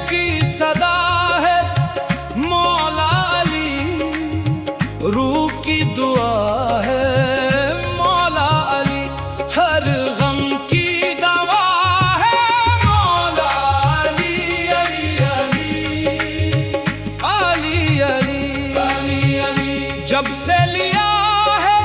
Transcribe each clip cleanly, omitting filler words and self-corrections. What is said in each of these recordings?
की सदा है मौला अली, रूह की दुआ है मौला अली, हर गम की दवा है मौला अली। अली अली अली अली अली अली, जब से लिया है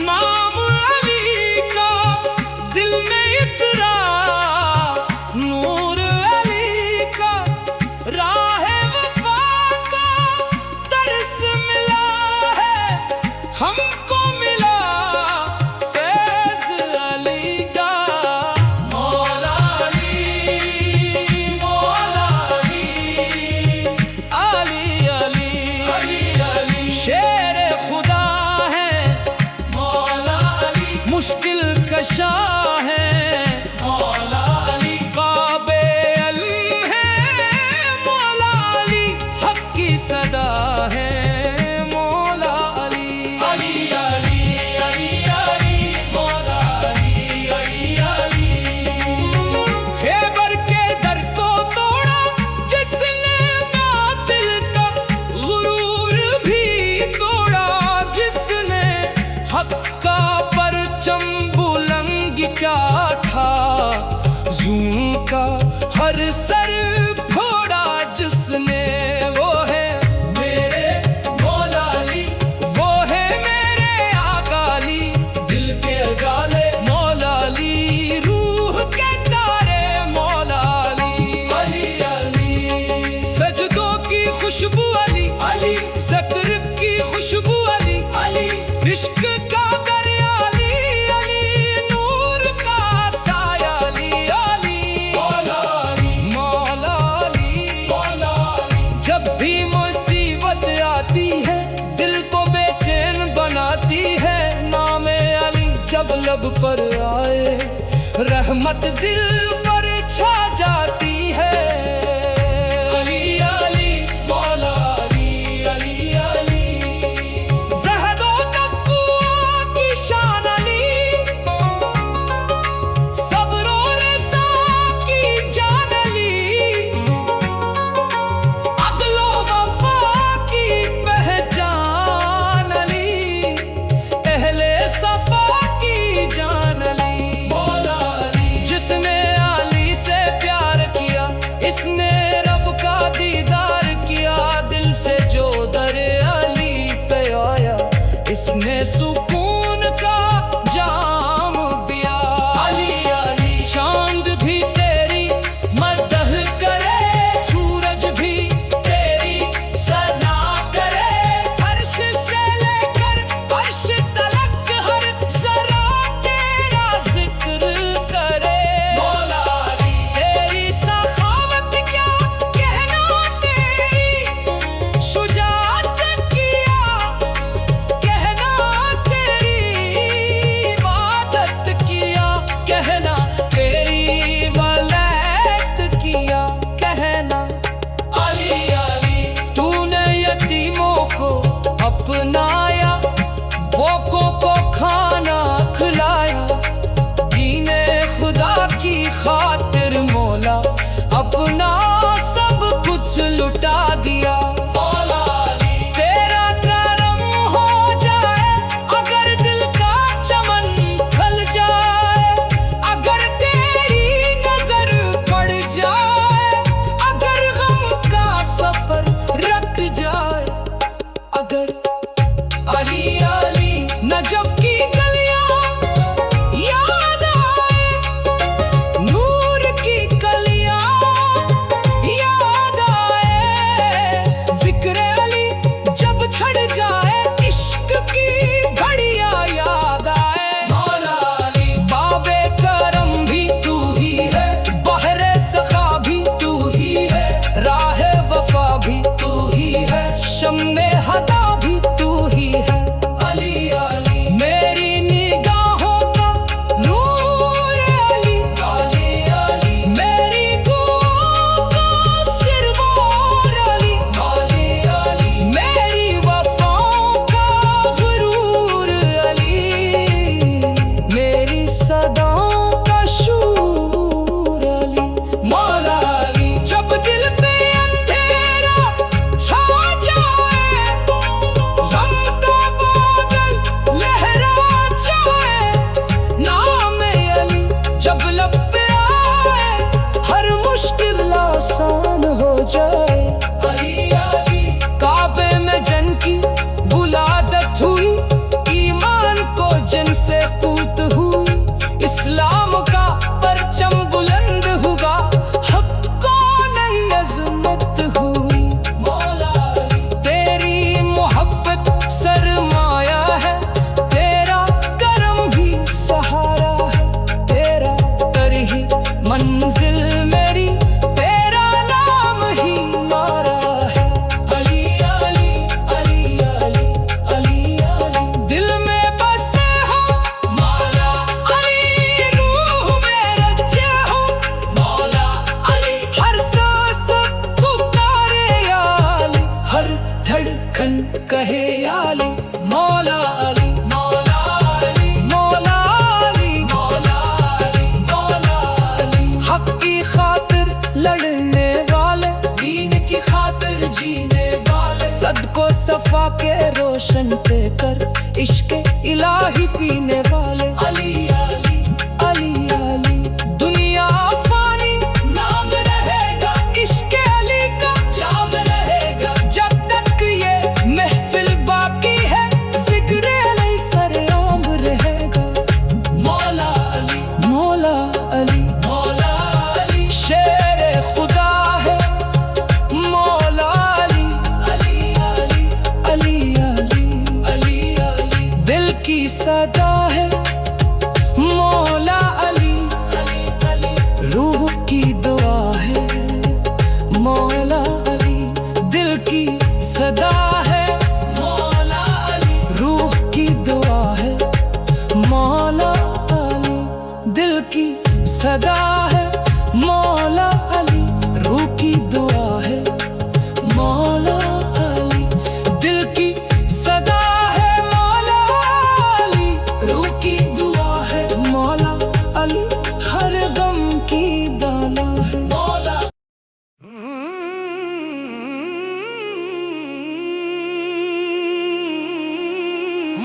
नाम अली का दिल में इतरा नूर अली का, राह वफा का दर्स मिला है हमको, मिला फैज़ अली का। मौला अली मौला अली अली अली अली अली, शेर खुदा है मौला अली, मुश्किल कशा है मौला अली, काबे अलम है मौला अली, हक की सदा है मौला अली। अली अली अली अली मौला अली अली अली, खैबर के दर को तोड़ा जिसने, बातिल का गुरूर भी तोड़ा जिसने, हक का परचम बुलंद क्या था ज़ूं का हर सर फोड़ा जिसने, वो है मेरे मौला अली, वो है मेरे आका अली, दिल के उजाले मौला अली, रूह के तारे मौला अली। अली अली, सजदों की खुशबू अली अली, ज़िक्र की खुशबू अली अली, इश्क का दरिया अली अली, नूर का साया अली अली। मौला अली मौला अली मौला अली, जब भी मुसीबत आती है दिल को बेचैन बनाती है, नामे अली जब लब पर आए रहमत दिल पर छा जाती है। अली अली मौला अली अली अली, ज़हदो तक़वा की शान अली, सब्र और रज़ा की जान अली, अदल व वफ़ा की पहचान अली, अहले सफ़ा की जान अली। मौला अली, जिसने अली से कद को सफा के रोशन पे कर, इश्क इलाही पीने वाले अली अली अली अली। दुनिया फानी नाम रहेगा, इश्क अली का जाम रहेगा। जब तक ये महफिल बाकी है, जिक्र अली सरेआम रहेगा। मौला अली मौला अली मौला अली, शेर खुदा है मौला अली अली अली अली अली अली अली। दिल की सदा है मौला अली अली अली, रूह की दुआ है मौला अली। दिल की सदा है मौला अली, रूह की दुआ है मौला अली। दिल की सदा है मौला अली, रूह की दुआ है मौला अली। दिल की सदा है मौला अली, रूह की दुआ है मौला अली। हर गम की दाना है मौला।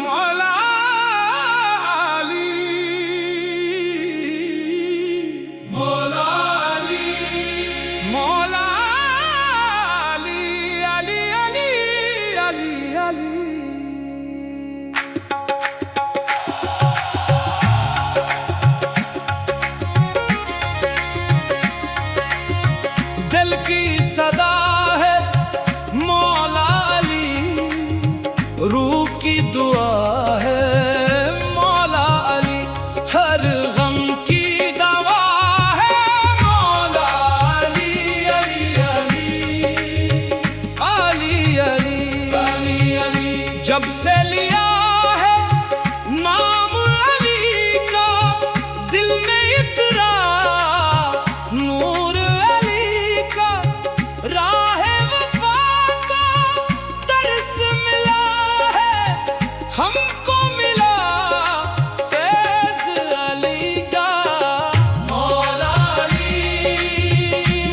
मौला अली मौला अली मौला अली अली अली अली अली। दिल की सदा है मौला अली, रूह की दुआ है मौला अली। हर गम की दवा है मौला अली अली अली अली अली अली। जब से लिया है नाम अली का, दिल में इतरा नूर अली का। राह वफा का दर्स मिला है, हमको मिला फैज़ अली का। मौला अली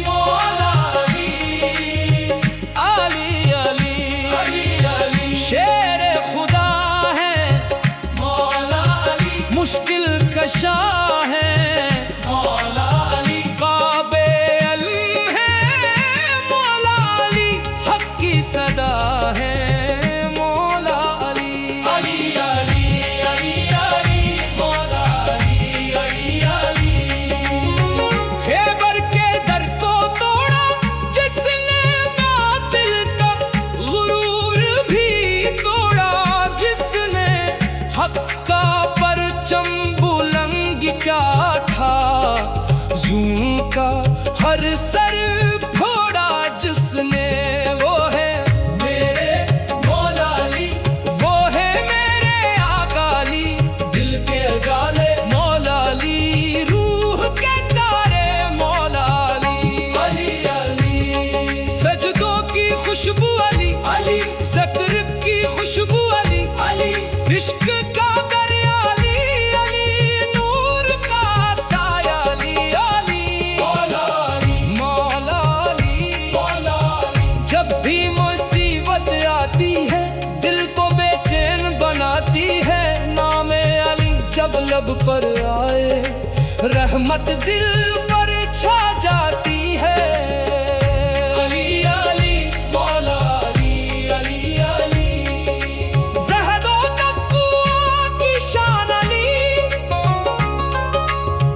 मौला अली अली अली अली अली। शेर खुदा है मौला अली, मुश्किल कशा है मौला अली। काबे अलम है मौला अली, हक की सदा है मौला अली अली अली अली अली मौला अली अली अली। खैबर के दर को तोड़ा जिसने, बातिल का गुरूर भी तोड़ा जिसने। हक का परचम बुलंद क्या था, ज़ूं का हर सर फोड़ा जिसने। वो है मेरे मौला अली, वो है मेरे आका अली। दिल के गाले मौला अली, रूह के तारे मौला अली अली अली। सजदों की खुशबू अली अली, ज़क्र की खुशबू अली अली। इश्क का दरिया अली अली, नूर का साया अली अली मौला अली मौला अली मौला अली। जब भी मुसीबत आती है, दिल को बेचैन बनाती है नाम अली। जब लब पर आए रहमत, दिल पर छा जाती है अली अली मौला अली अली अली। ज़हदो तक़वा की शान अली,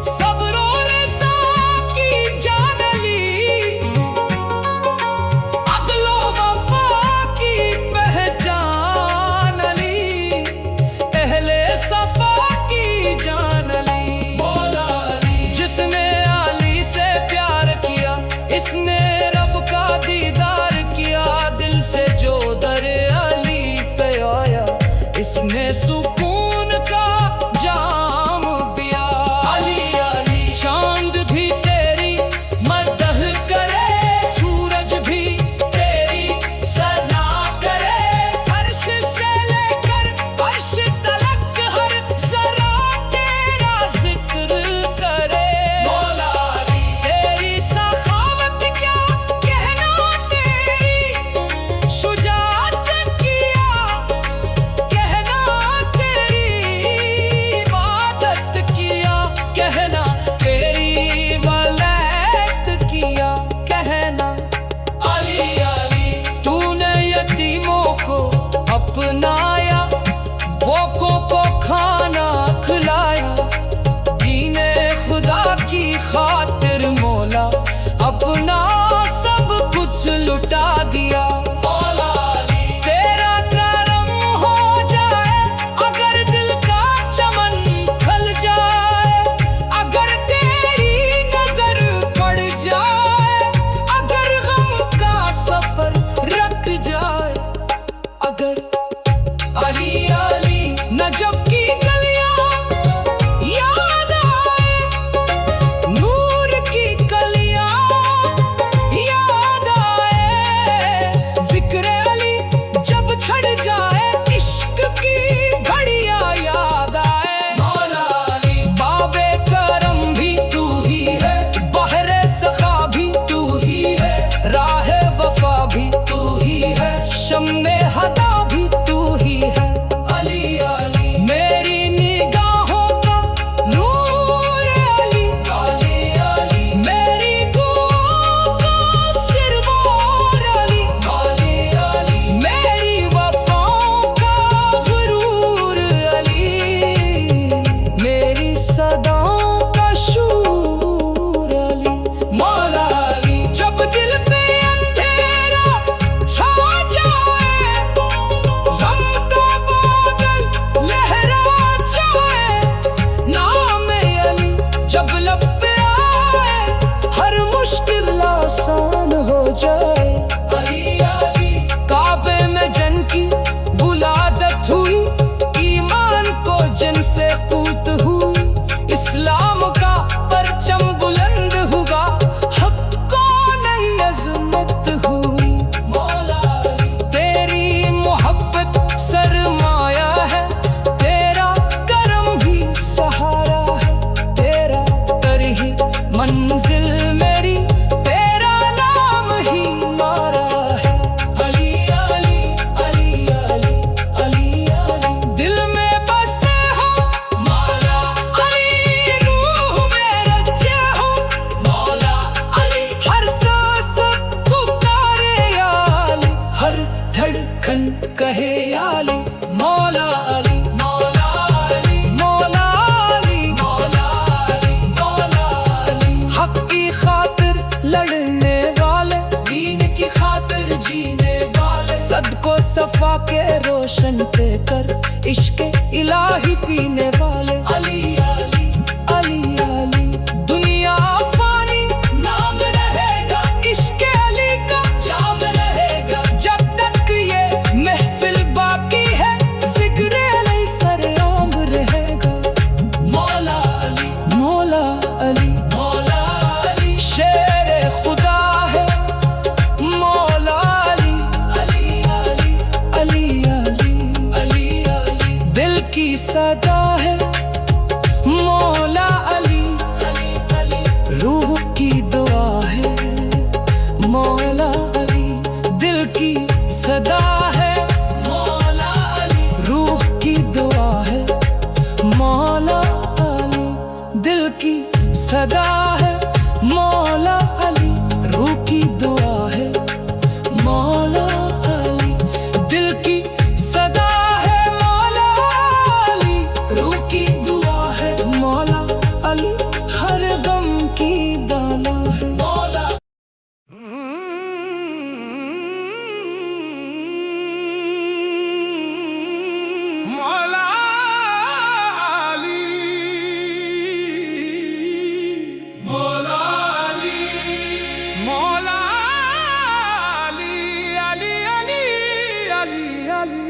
सब्रो रज़ा की जान अली। अक़्लो वफ़ा की पहचान अली, अहले सफ़ा की जान अली मौला अली। जिसने अली से प्यार किया, इसने रब का दीदार किया। दिल से जो दर अली पे आया, इसने सुकून का जाम पिया अली अली। चांद भी तेरी मदह करे, सूरज भी तेरी सना करे। फर्श से लेकर अर्श तलक हर ज़रा तेरा जिक्र करे मौला अली। तेरी सखावत क्या कहना, तेरी शुजाअत को सफा के रोशन पे कर इश्क इलाही पीने वाले अली अली अली अली। दुनिया फानी नाम रहेगा, इश्क अली का जाम रहेगा। जब तक ये महफिल बाकी है, जिक्र अली सरेआम रहेगा। मौला अली मौला अली मौला अली शेर खुदा है। मौला अली अली अली अली अली अली अली दिल की सदा है। मौला अली अली अली रूह की दुआ है। मौला अली दिल की सदा है। मौला अली रूह की दुआ है। मौला अली दिल की सदा है। मौला अली रूह की दुआ है। मौला अली दिल की सदा है। मौला अली रूह की दुआ है। मौला अली हर गम की दाना है। मौला मौला अली मौला अली मौला अली अली अली अली अली।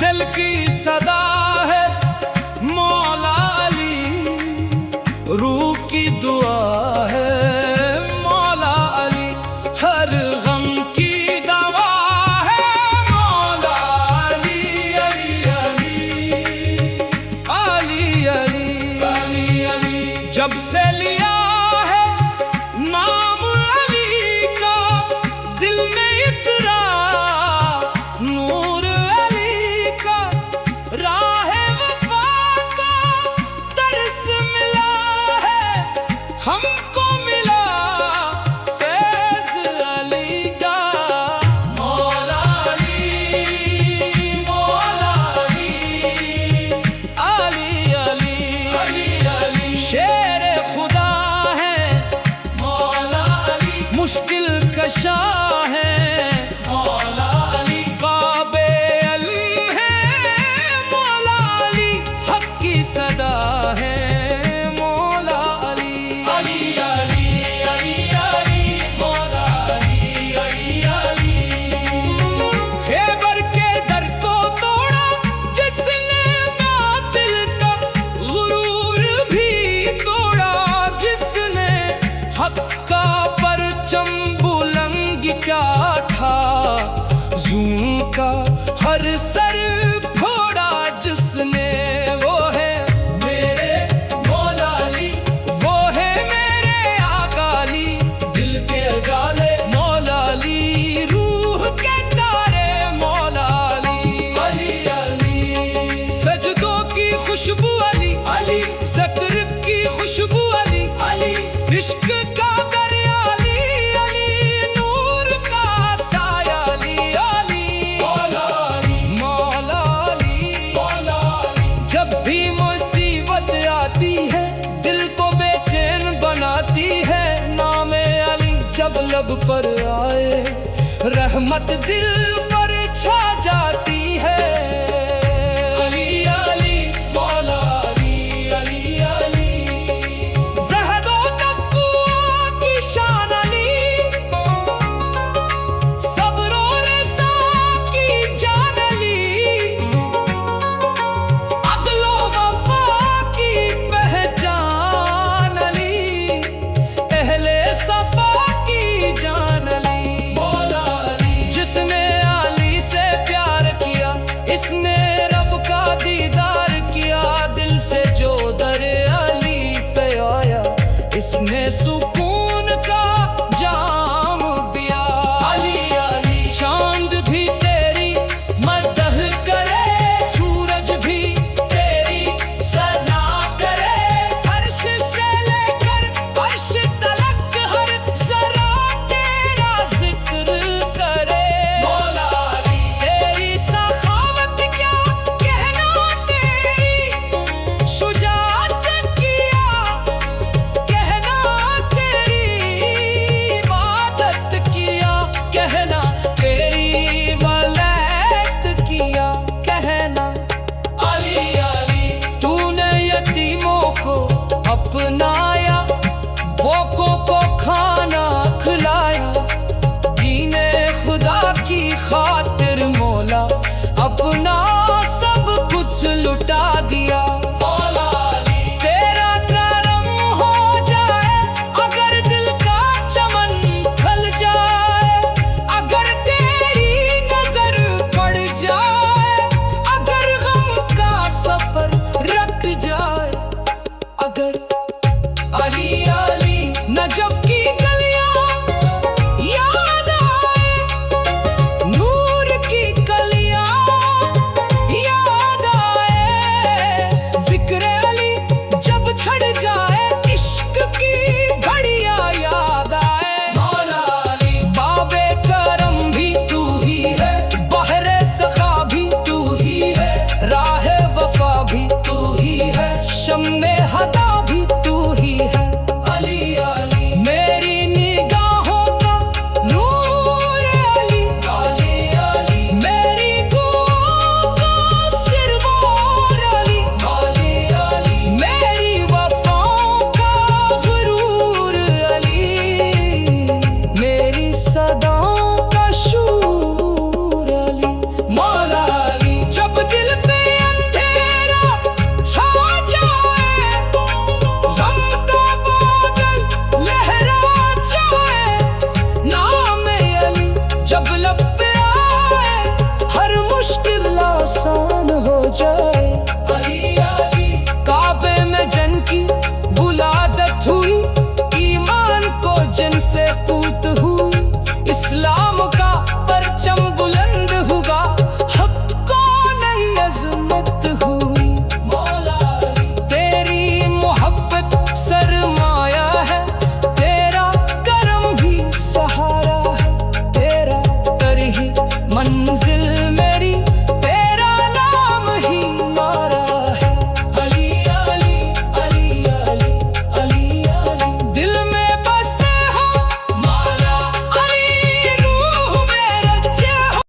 दिल की सदा है। मौला अली रूह की दुआ है। मौला अली हर गम की दवा है। मौला अली अली अली अली अली अली अली जब से लिया है नाम अली का, दिल में इतरा नूर अली का। राह वफा का दर्स मिला है, हमको मिला फैज़ अली का। मौला अली मौला अली अली अली अली अली शेर खुदा है। मौला अली मुश्किल कशा है। मौला अली काबे अलम है। मौला अली हक की सदा है। मौला अली अली अली अली अली मौला अली अली अली। खैबर के दर को तोड़ा जिसने, बातिल का गुरूर भी तोड़ा जिसने। हक का परचम बुलंद क्या था, ज़ूं का हर सर फोड़ा जिसने। वो है मेरे मौला अली, वो है मेरे आका अली। दिल के उजाले मौला अली, रूह के तारे मौला अली अली अली। सजदों की खुशबू अली अली, ज़क्र की खुशबू अली अली। इश्क का दरिया अली अली, नूर का साया अली अली। मौला अली मौला अली मौला अली जब भी मुसीबत आती है, दिल को बेचैन बनाती है। नामे अली जब लब पर आए, रहमत दिल पर छा जाती है।